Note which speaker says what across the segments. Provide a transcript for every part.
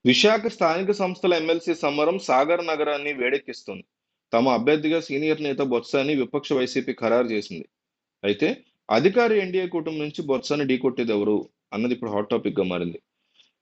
Speaker 1: విశాఖ స్థానిక సంస్థల ఎమ్మెల్సీ సమరం సాగర్ నగరాన్ని వేడెక్కిస్తుంది. తమ అభ్యర్థిగా సీనియర్ నేత బొత్సాని విపక్ష వైసీపీ ఖరారు చేసింది. అయితే అధికార ఎన్డీఏ కూటమి నుంచి బొత్సాని ఢీకొట్టేది ఎవరు అన్నది ఇప్పుడు హాట్ టాపిక్ గా మారింది.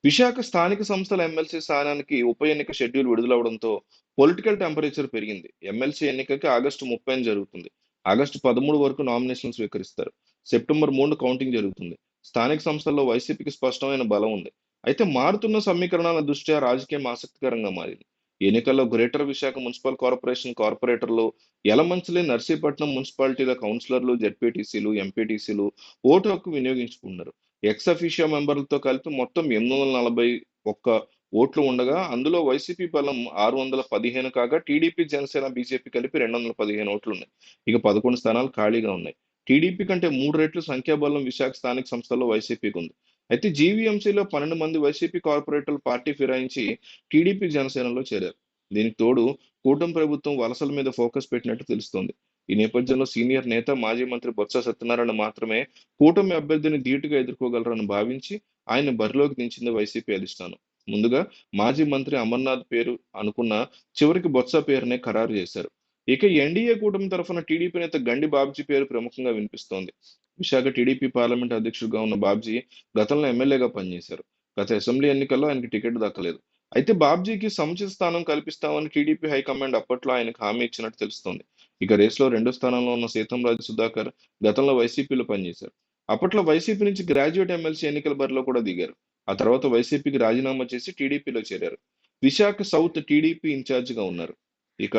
Speaker 1: విశాఖ స్థానిక సంస్థల ఎమ్మెల్సీ స్థానానికి ఉప ఎన్నిక షెడ్యూల్ విడుదలవడంతో పొలిటికల్ టెంపరేచర్ పెరిగింది. ఎమ్మెల్సీ ఎన్నికకి ఆగస్టు 30 జరుగుతుంది. ఆగస్టు 13 వరకు నామినేషన్ స్వీకరిస్తారు. సెప్టెంబర్ 3 కౌంటింగ్ జరుగుతుంది. స్థానిక సంస్థల్లో వైసీపీకి స్పష్టమైన బలం ఉంది. అయితే మారుతున్న సమీకరణాల దృష్ట్యా రాజకీయం ఆసక్తికరంగా మారింది. ఎన్నికల్లో గ్రేటర్ విశాఖ మున్సిపల్ కార్పొరేషన్ కార్పొరేటర్లు, యలమంచిలి, నర్సీపట్నం మున్సిపాలిటీల కౌన్సిలర్లు, జెడ్పీటీసీలు, ఎంపీటీసీలు ఓటు హక్కు వినియోగించుకున్నారు. ఎక్స్ అఫీషియో మెంబర్లతో కలిపి మొత్తం 841 ఓట్లు ఉండగా అందులో వైసీపీ బలం 615 కాగా టీడీపీ, జనసేన, బీజేపీ కలిపి 215 ఓట్లు ఉన్నాయి. ఇక 11 స్థానాలు ఖాళీగా ఉన్నాయి. టీడీపీ కంటే 3 రెట్లు సంఖ్యాబలం విశాఖ స్థానిక సంస్థల్లో వైసీపీకి ఉంది. అయితే జీవీఎంసీలో 12 మంది వైసీపీ కార్పొరేటర్లు పార్టీ ఫిరాయించి టీడీపీ, జనసేనలో చేరారు. దీనికి తోడు కూటమి ప్రభుత్వం వలసల మీద ఫోకస్ పెట్టినట్టు తెలుస్తోంది. ఈ నేపథ్యంలో సీనియర్ నేత, మాజీ మంత్రి బొత్స సత్యనారాయణ మాత్రమే కూటమి అభ్యర్థిని ధీటుగా ఎదుర్కోగలరని భావించి ఆయన బరిలోకి దించింది వైసీపీ అధిష్టానం. ముందుగా మాజీ మంత్రి అమర్నాథ్ పేరు అనుకున్న చివరికి బొత్స పేరునే ఖరారు చేశారు. ఇక ఎన్డీఏ కూటమి తరఫున టీడీపీ నేత గండి బాబ్జీ పేరు ప్రముఖంగా వినిపిస్తోంది. విశాఖ టీడీపీ పార్లమెంట్ అధ్యక్షుడిగా ఉన్న బాబ్జీ గతంలో ఎమ్మెల్యేగా పనిచేశారు. గత అసెంబ్లీ ఎన్నికల్లో ఆయనకి టికెట్ దక్కలేదు. అయితే బాబ్జీకి సముచిత స్థానం కల్పిస్తామని టీడీపీ హైకమాండ్ అప్పట్లో ఆయనకు హామీ ఇచ్చినట్టు తెలుస్తోంది. ఇక రేసులో రెండో స్థానంలో ఉన్న సీతంరాజు సుధాకర్ గతంలో వైసీపీలో పనిచేశారు. అప్పట్లో వైసీపీ నుంచి గ్రాడ్యుయేట్ ఎమ్మెల్సీ ఎన్నికల బరిలో కూడా దిగారు. ఆ తర్వాత వైసీపీకి రాజీనామా చేసి టీడీపీలో చేరారు. విశాఖ సౌత్ టీడీపీ ఇన్ఛార్జిగా ఉన్నారు. ఇక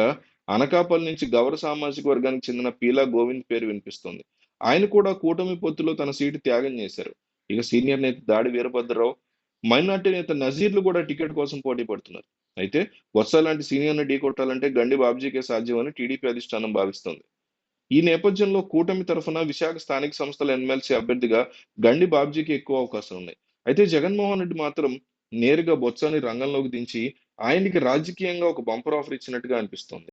Speaker 1: అనకాపల్లి నుంచి గౌర సామాజిక వర్గానికి చెందిన పీలా గోవింద్ పేరు వినిపిస్తోంది. ఆయన కూడా కూటమి పొత్తులో తన సీటు త్యాగం చేశారు. ఇక సీనియర్ నేత దాడి వీరభద్రరావు, మైనార్టీ నేత నజీర్లు కూడా టికెట్ కోసం పోటీ పడుతున్నారు. అయితే బొత్స లాంటి సీనియర్ని ఢీకొట్టాలంటే గండి బాబ్జీకే సాధ్యమని టీడీపీ అధిష్టానం భావిస్తోంది. ఈ నేపథ్యంలో కూటమి తరఫున విశాఖ స్థానిక సంస్థల ఎమ్మెల్సీ అభ్యర్థిగా గండి బాబ్జీకి ఎక్కువ అవకాశం ఉన్నాయి. అయితే జగన్మోహన్ రెడ్డి మాత్రం నేరుగా బొత్సాని రంగంలోకి దించి ఆయనకి రాజకీయంగా ఒక బంపర్ ఆఫర్ ఇచ్చినట్టుగా అనిపిస్తోంది.